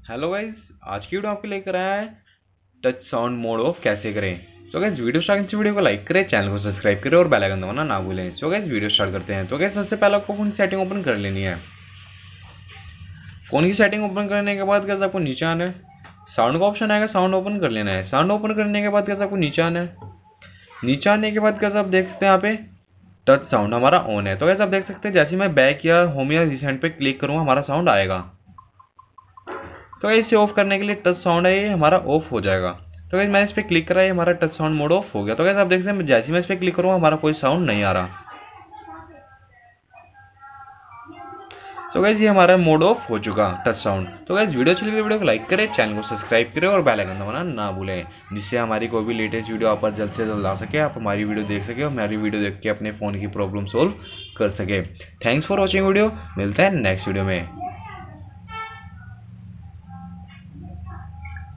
Hello guys, आज की video आपके लेकर आया है टच साउंड मोड ऑफ कैसे करें। सो गाइस, वीडियो स्टार्टिंग से वीडियो को लाइक करें, चैनल को सब्सक्राइब करें और बेल आइकन दबाना ना भूलें। सो गाइस, वीडियो स्टार्ट करते हैं। तो गाइस, सबसे पहले आपको फोन की सेटिंग ओपन कर लेनी है। फ़ोन की सेटिंग ओपन करने के बाद गाइस आपको नीचे आना है, साउंड का ऑप्शन आएगा, साउंड ओपन कर लेना है। साउंड ओपन करने के बाद गाइस आपको नीचे आना है। नीचे आने के बाद गाइस आप देख सकते हैं यहाँ पे टच साउंड हमारा ऑन है। तो गाइस आप देख सकते हैं जैसे ही मैं बैक या होम या रिसेंट पे क्लिक करूँगा हमारा साउंड आएगा। तो इसे ऑफ करने के लिए टच साउंड है ये हमारा ऑफ हो जाएगा। तो गाइस मैंने इस पर क्लिक करा, ये हमारा टच साउंड मोड ऑफ हो गया। तो गाइस आप देख सकते हैं जैसे ही मैं इस पर क्लिक करूँगा हमारा कोई साउंड नहीं आ रहा। तो गाइस ये हमारा मोड ऑफ हो चुका टच साउंड। तो गाइस वीडियो अच्छी लगी तो वीडियो को लाइक करें, चैनल को सब्सक्राइब करें और बेल आइकन दबाना ना भूलें, जिससे हमारी कोई भी लेटेस्ट वीडियो आप पर जल्द से जल्द आ सके, आप हमारी वीडियो देख सके और हमारी वीडियो देख के अपने फ़ोन की प्रॉब्लम सोल्व कर सके। थैंक्स फॉर वॉचिंग वीडियो, मिलते हैं नेक्स्ट वीडियो में।